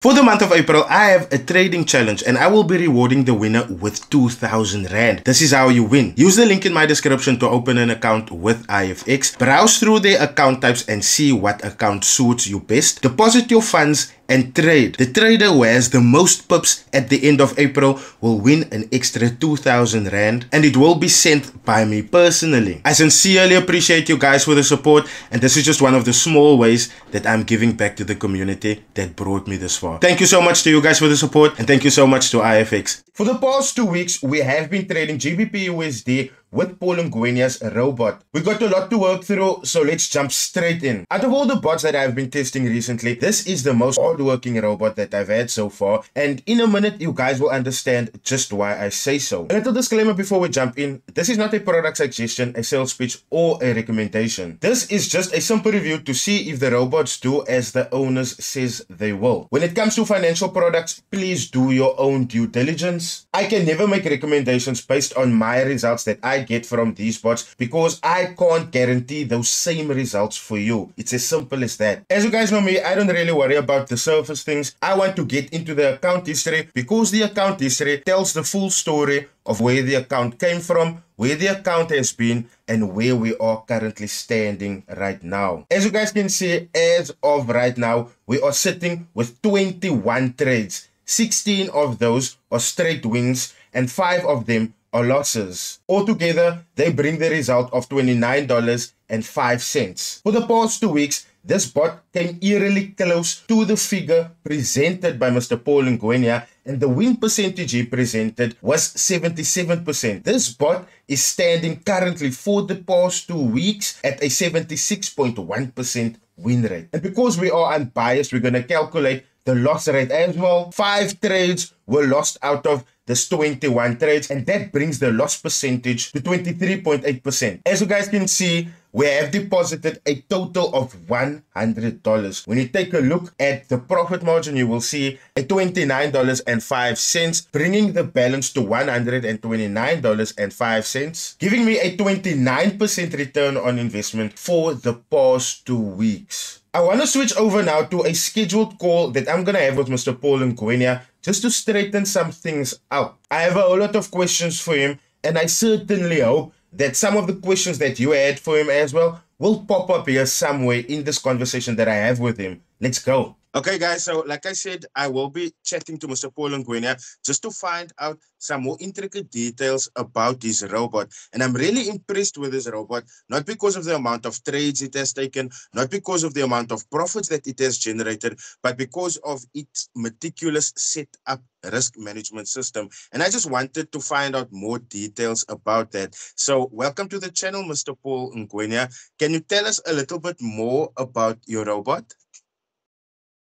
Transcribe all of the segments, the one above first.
For the month of April, I have a trading challenge and I will be rewarding the winner with 2,000 Rand. This is how you win. Use the link in my description to open an account with IFX. Browse through their account types and see what account suits you best. Deposit your funds and trade. The trader who has the most pips at the end of April will win an extra 2,000 Rand and it will be sent by me personally. I sincerely appreciate you guys for the support, and this is just one of the small ways that I'm giving back to the community that brought me this far. Thank you so much to you guys for the support, and thank you so much to IFX. For the past 2 weeks, we have been trading GBP USD with Paul Ngwenya's robot. We got a lot to work through, so let's jump straight in. Out of all the bots that I've been testing recently, this is the most hard-working robot that I've had so far, and in a minute you guys will understand just why I say so. A little disclaimer before we jump in: this is not a product suggestion, a sales pitch, or a recommendation. This is just a simple review to see if the robots do as the owners says they will. When it comes to financial products, please do your own due diligence. I can never make recommendations based on my results that I get from these bots because I can't guarantee those same results for you. It's as simple as that. As you guys know me, I don't really worry about the surface things. I want to get into the account history because the account history tells the full story of where the account came from, where the account has been, and where we are currently standing right now. As you guys can see, as of right now, we are sitting with 21 trades. 16 of those are straight wins and 5 of them are losses. Altogether, they bring the result of $29.05. For the past 2 weeks, this bot came eerily close to the figure presented by Mr. Paul Ngwenya, and the win percentage he presented was 77%. This bot is standing currently for the past 2 weeks at a 76.1% win rate. And because we are unbiased, we're going to calculate the loss rate as well. 5 trades were lost out of this 21 trades, and that brings the loss percentage to 23.8%. As you guys can see, we have deposited a total of $100. When you take a look at the profit margin, you will see a $29.05, bringing the balance to $129.05, giving me a 29% return on investment for the past 2 weeks. I want to switch over now to a scheduled call that I'm going to have with Mr. Paul Ngwenya just to straighten some things out. I have a whole lot of questions for him, and I certainly hope that some of the questions that you had for him as well will pop up here somewhere in this conversation that I have with him. Let's go. Okay, guys, so like I said, I will be chatting to Mr. Paul Ngwenya just to find out some more intricate details about this robot. And I'm really impressed with this robot, not because of the amount of trades it has taken, not because of the amount of profits that it has generated, but because of its meticulous setup risk management system. And I just wanted to find out more details about that. So welcome to the channel, Mr. Paul Ngwenya. Can you tell us a little bit more about your robot?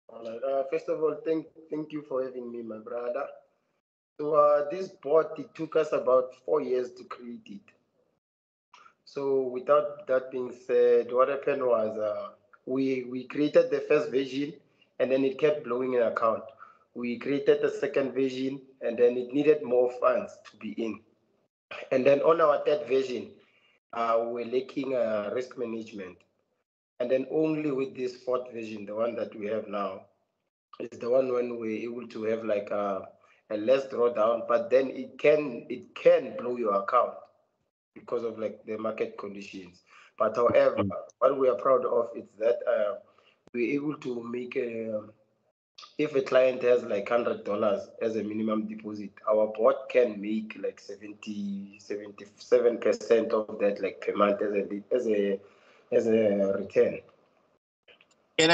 All right. First of all, thank you for having me, my brother. So this bot, it took us about 4 years to create it. So without that being said, what happened was we created the first version, and then it kept blowing an account. We created the second version, and then it needed more funds to be in. And then on our third version, we're lacking risk management. And then only with this fourth version, the one that we have now, is the one when we're able to have like a less drawdown, but then it can blow your account because of like the market conditions. But however, what we are proud of is that we're able to make if a client has like $100 as a minimum deposit, our bot can make like 77% of that like per month as a return. Can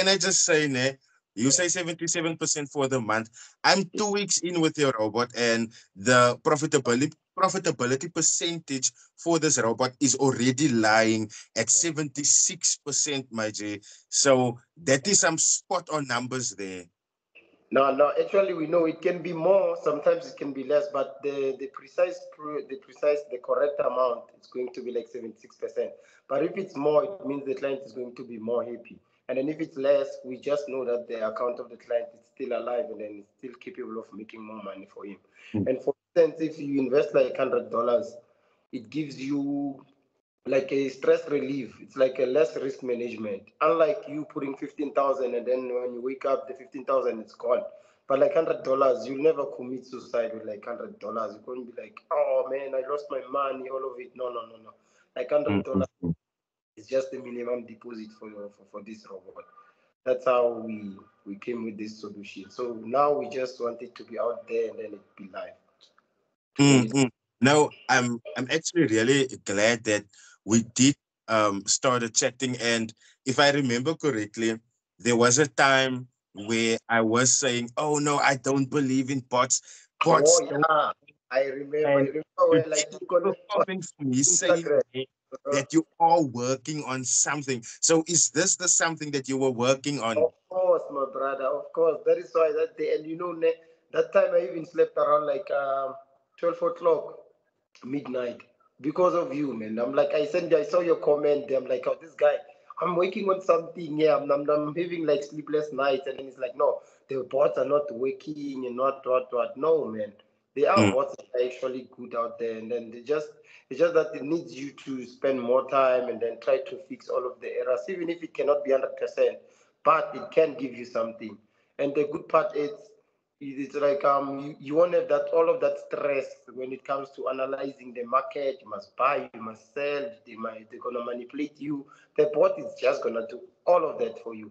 I just say, ne? You say 77% for the month. I'm 2 weeks in with your robot, and the profitability percentage for this robot is already lying at 76%, my J. So that is some spot on numbers there. No, actually we know it can be more, sometimes it can be less, but the correct amount is going to be like 76%. But if it's more, it means the client is going to be more happy. And then if it's less, we just know that the account of the client is still alive and then it's still capable of making more money for him. And for instance, if you invest like $100, it gives you like a stress relief. It's like a less risk management. Unlike you putting 15,000 and then when you wake up, the 15,000 it's gone. But like $100, you'll never commit suicide with like $100. You couldn't be like, oh man, I lost my money, all of it. No, no, no, no. Like $100 Mm. is just the minimum deposit for this robot. That's how we came with this solution. So now we just want it to be out there and then it be live. Mm. No, I'm actually really glad that we did started chatting. And if I remember correctly, there was a time where I was saying, "Oh no, I don't believe in bots. Oh Bots don't." yeah, I remember. And I remember when today like you you're on coming for me saying Instagram. that you are working on something. So is this the something that you were working on? Of course, my brother. Of course, that is why that day. And you know, that time I even slept around like 12 o'clock midnight because of you, man. I'm like, I saw your comment. I'm like, oh, this guy. I'm working on something. Yeah, I'm having like sleepless nights, and then it's like, no, the bots are not working and not what. No, man. There are Mm. bots that are actually good out there, and then it's just that it needs you to spend more time and then try to fix all of the errors, even if it cannot be 100%, but it can give you something. And the good part is it's like you won't have that all of that stress when it comes to analyzing the market. You must buy, you must sell, they're gonna manipulate you. The bot is just gonna do all of that for you.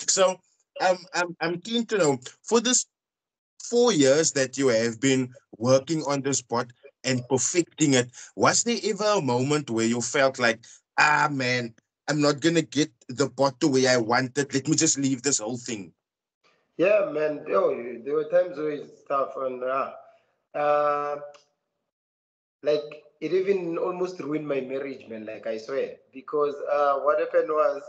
So I'm keen to know, for this 4 years that you have been working on this bot and perfecting it, was there ever a moment where you felt like, ah man, I'm not gonna get the bot the way I wanted. Let me just leave this whole thing. Yeah, man. Oh, there were times where it's tough, and uh, like it even almost ruined my marriage, man. Like I swear, because what happened was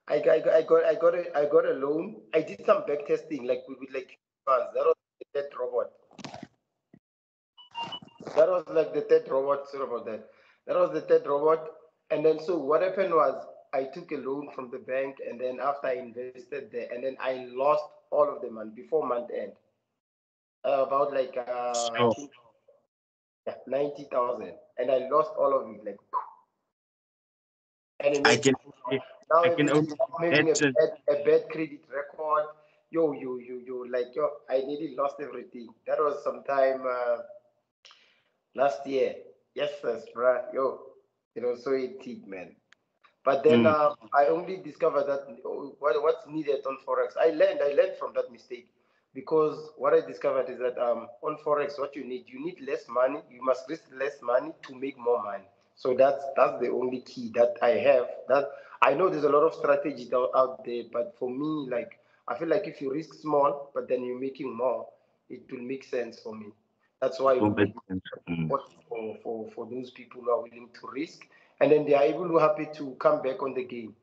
I got a loan. I did some back testing, like with like funds. That was the third robot. That was like the third robot. Sorry about that. That was the third robot. And then so what happened was I took a loan from the bank, and then after I invested there, and then I lost all of the money before month end. About like I So think yeah, 90,000, and I lost all of it. Like, and I imagine can now I can only I'm having imagine. a bad credit record. Yo, like I nearly lost everything. That was sometime last year. Yes, yes, bruh. Yo, it was so hectic, man. But then Mm. I only discovered that what's needed on forex. I learned from that mistake because what I discovered is that on forex, what you need less money. You must risk less money to make more money. So that's the only key that I have. That I know there's a lot of strategies out there, but for me, like I feel like if you risk small, but then you're making more, it will make sense for me. That's why So we mm. support for those people who are willing to risk, and then they are able to happy to come back on the game.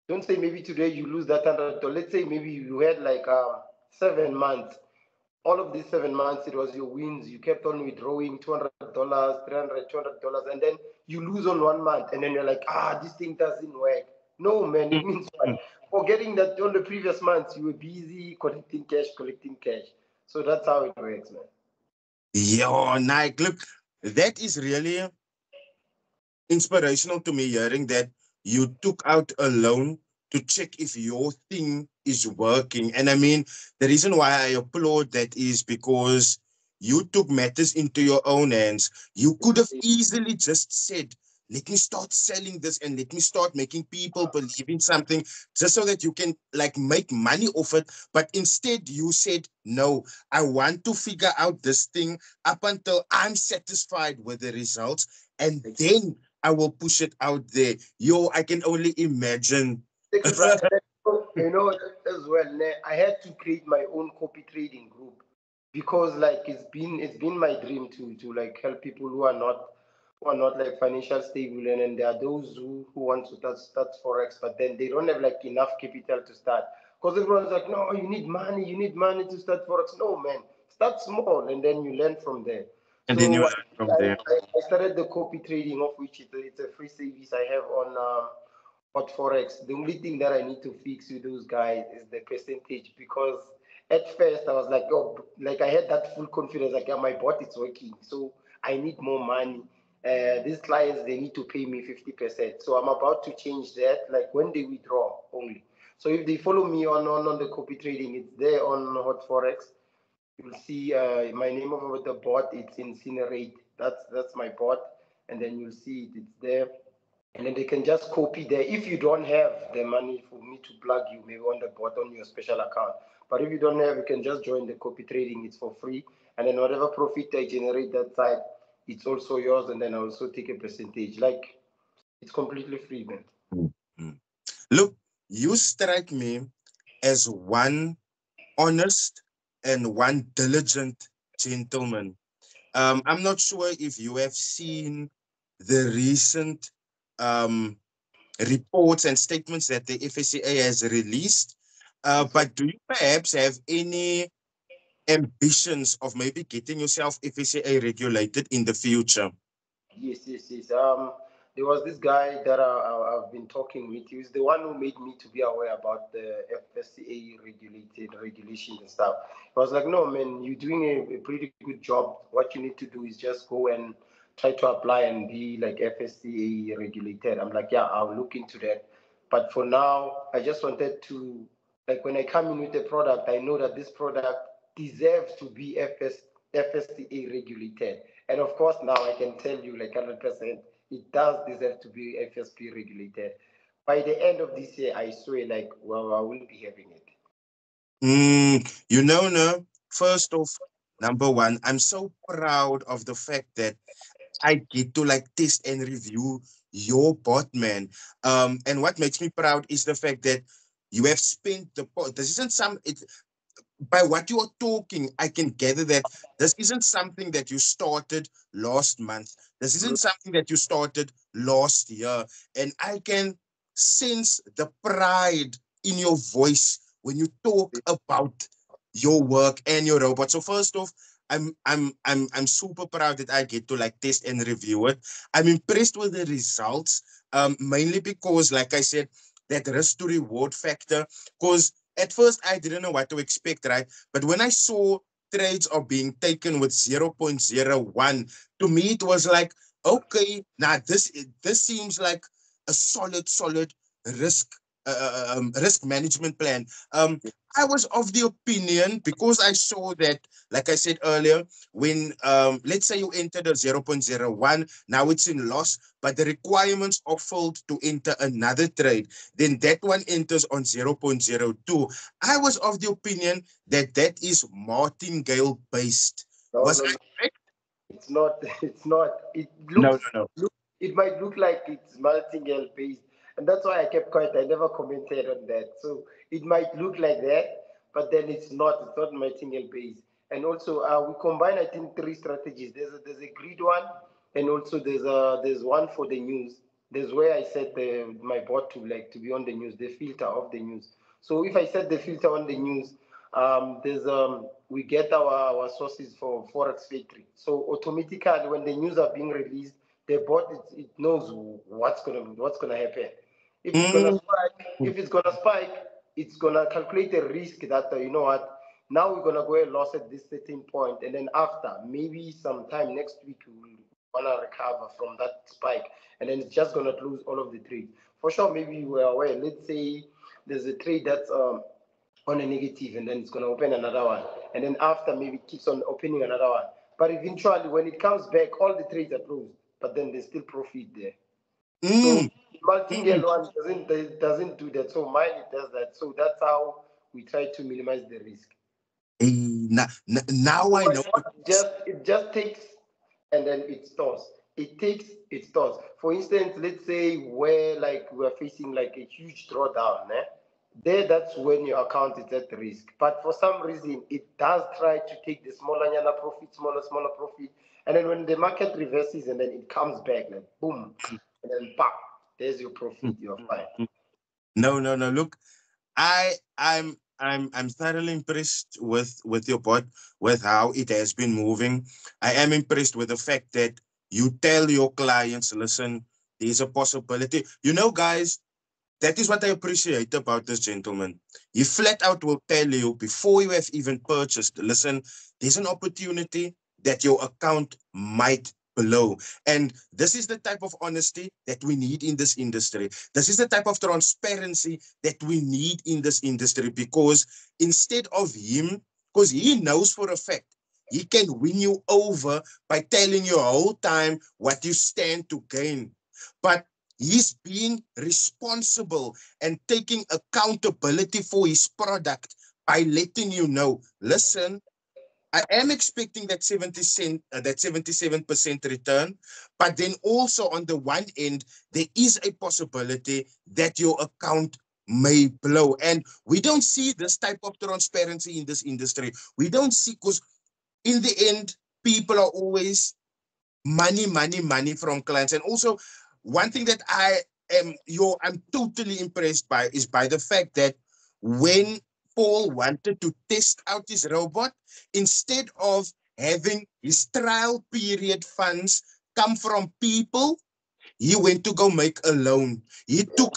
Don't say maybe today you lose that $100. Let's say maybe you had like 7 months. All of these 7 months, it was your wins. You kept on withdrawing $200, 300, $200, and then you lose on 1 month, and then you're like, this thing doesn't work. No, man, it means what? Forgetting that on the previous months you were busy collecting cash, collecting cash. So that's how it works, man. Yo, Nike, look, that is really inspirational to me, hearing that you took out a loan to check if your thing is working. And I mean, the reason why I applaud that is because you took matters into your own hands. You could have easily just said, let me start selling this and let me start making people believe in something just so that you can like make money off it. But instead you said, no, I want to figure out this thing up until I'm satisfied with the results. And then I will push it out there. Yo, I can only imagine. Exactly, bro. As well, I had to create my own copy trading group because like it's been my dream to like help people who are not like financial stable, and then there are those who want to start forex, but then they don't have like enough capital to start. Because everyone's like, no, you need money to start forex. No, man, start small and then you learn from there. And then you So learn from there. I started the copy trading, of which it's a free service I have on hot forex. The only thing that I need to fix with those guys is the percentage, because at first I was like, oh, like I had that full confidence, like yeah, my bot is working, so I need more money. these clients, they need to pay me 50%. So I'm about to change that, like when they withdraw only. So if they follow me on the copy trading, it's there on Hot Forex. You'll see my name of the bot. It's Incinerate. That's my bot, and then you'll see it. It's there, and then they can just copy there. If you don't have the money for me to plug you, maybe on the bot on your special account. But if you don't have, you can just join the copy trading. It's for free, and then whatever profit I generate that side, it's also yours, and then I also take a percentage. Like it's completely free, man. Mm. Look, you strike me as one honest and one diligent gentleman. I'm not sure if you have seen the recent reports and statements that the FSCA has released, but do you perhaps have any ambitions of maybe getting yourself FSCA regulated in the future? Yes. There was this guy that I've been talking with. He was the one who made me to be aware about the FSCA regulations and stuff. I was like, no, man, you're doing a pretty good job. What you need to do is just go and try to apply and be like FSCA regulated. I'm like, yeah, I'll look into that. But for now, I just wanted to, like, when I come in with a product, I know that this product deserves to be FSCA regulated. And of course, now I can tell you like 100%, it does deserve to be FSP regulated. By the end of this year, I swear, like, well, I will be having it. No, first off, number one, I'm so proud of the fact that I get to like test and review your bot, man. And what makes me proud is the fact that you have spent this isn't by what you are talking, I can gather that this isn't something that you started last month. This isn't something that you started last year. And I can sense the pride in your voice when you talk about your work and your robot. So first off, I'm super proud that I get to like test and review it. I'm impressed with the results, mainly because, like I said, that risk to reward factor. Because at first I didn't know what to expect, right? But when I saw trades are being taken with 0.01, to me it was like, okay, now this seems like a solid risk management plan. I was of the opinion, because I saw that, like I said earlier, when let's say you entered a 0.01, now it's in loss, but the requirements are filled to enter another trade, then that one enters on 0.02. I was of the opinion that that is martingale based. No, Was no, I no. correct? It's not. It's not. It No, looks. no, It might look like it's martingale based, and that's why I kept quiet. I never commented on that. So it might look like that, but then it's not. It's not martingale based. And also, we combine, I think, three strategies. There's a grid one, and also there's one for the news. There's where I set my bot to be on the news, the filter of the news. So if I set the filter on the news, there's we get our sources for Forex Factory. So automatically, when the news are being released, the bot it knows what's gonna happen. If it's gonna no. spike, it's gonna calculate the risk that you know what. Now we're gonna go a loss at this certain point, and then after maybe sometime next week we will wanna recover from that spike, and then it's just gonna lose all of the trades. For sure, maybe you were aware. Let's say there's a trade that's on a negative, and then it's going to open another one, and then after maybe it keeps on opening another one, but eventually when it comes back all the trades are closed, but then there's still profit there. So Mm, martingale mm. one doesn't do that, so mine it does that. So that's how we try to minimize the risk. Now So I my know. bot it just takes, and then it stores. It takes, it stores. For instance, let's say where like we're facing like a huge drawdown, there that's when your account is at risk. But for some reason, it does try to take the smaller yana profit, smaller profit, and then when the market reverses and then it comes back, like boom, and then pop, there's your profit. You're fine. No. Look, I'm thoroughly impressed with your bot, with how it has been moving. I am impressed with the fact that you tell your clients, listen, there's a possibility. Guys, that is what I appreciate about this gentleman. He flat out will tell you before you have even purchased, listen, there's an opportunity that your account might below. And this is the type of honesty that we need in this industry. This is the type of transparency that we need in this industry, because instead of him, because he knows for a fact, he can win you over by telling you a whole time what you stand to gain. But he's being responsible and taking accountability for his product by letting you know, listen, I am expecting that 77% return, but then also on the one end, there is a possibility that your account may blow. And we don't see this type of transparency in this industry. We don't see, because in the end, people are always money, money, money from clients. And also, one thing that I'm totally impressed by is by the fact that when Paul wanted to test out his robot, instead of having his trial period funds come from people, he went to go make a loan. He took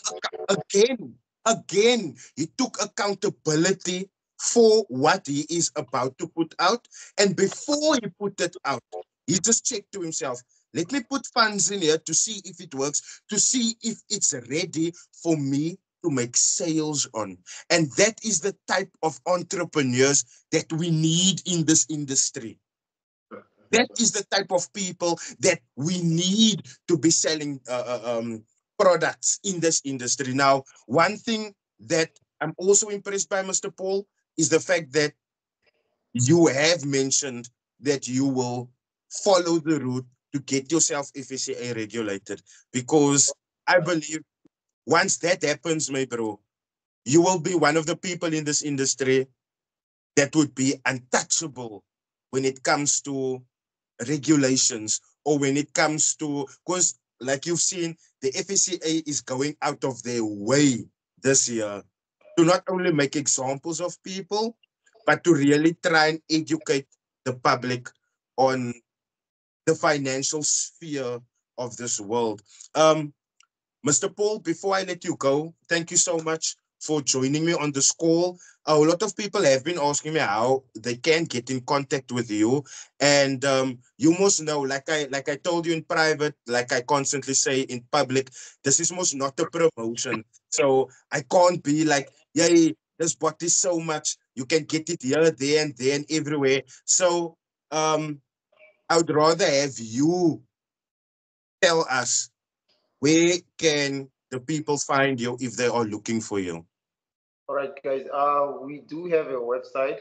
he took accountability for what he is about to put out. And before he put it out, he just checked to himself, let me put funds in here to see if it works, to see if it's ready for me to make sales on. And that is the type of entrepreneurs that we need in this industry. That is the type of people that we need to be selling products in this industry. Now, one thing that I'm also impressed by, Mr. Paul, is the fact that you have mentioned that you will follow the route to get yourself FSCA regulated. Because I believe once that happens, my bro, you will be one of the people in this industry that would be untouchable when it comes to regulations, or when it comes to, because like you've seen, the FSCA is going out of their way this year to not only make examples of people, but to really try and educate the public on the financial sphere of this world. Mr. Paul, before I let you go, thank you so much for joining me on this call. A lot of people have been asking me how they can get in contact with you. And you must know, like I told you in private, like I constantly say in public, this is most not a promotion. So I can't be like, yay, this bot is so much. You can get it here, there, and everywhere. So I would rather have you tell us, where can the people find you if they are looking for you? All right, guys. We do have a website.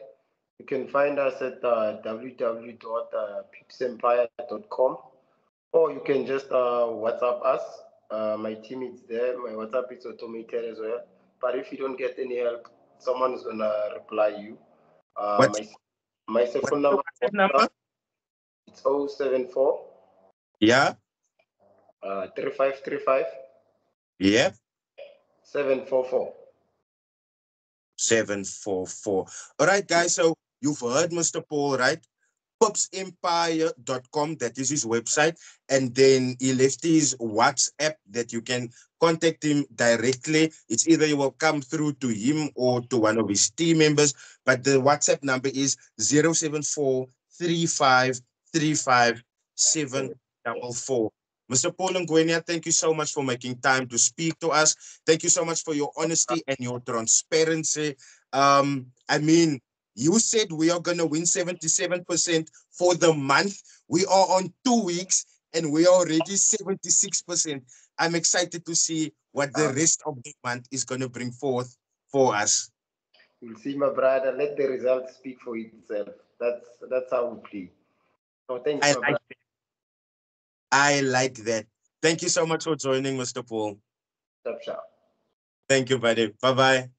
You can find us at www.pipsempire.com, or you can just WhatsApp us. My team is there. My WhatsApp is automated as well. But if you don't get any help, someone is gonna reply you. Uh, What's my my cell what's phone the number WhatsApp number? it's 074 Yeah, 3535 yeah, 744. 744. All right, guys. So you've heard Mr. Paul, right? Pipsempire.com, that is his website. And then he left his WhatsApp that you can contact him directly. It's either you will come through to him or to one of his team members. But the WhatsApp number is 074 Mr. Paul Ngwenya, thank you so much for making time to speak to us. Thank you so much for your honesty and your transparency. I mean, you said we are going to win 77% for the month. We are on 2 weeks and we are already 76%. I'm excited to see what the rest of the month is going to bring forth for us. You'll see, my brother. Let the results speak for itself. That's how we play. So thanks, I my like brother. that. I like that. Thank you so much for joining, Mr. Paul. Chop, chop. Thank you, buddy. Bye-bye.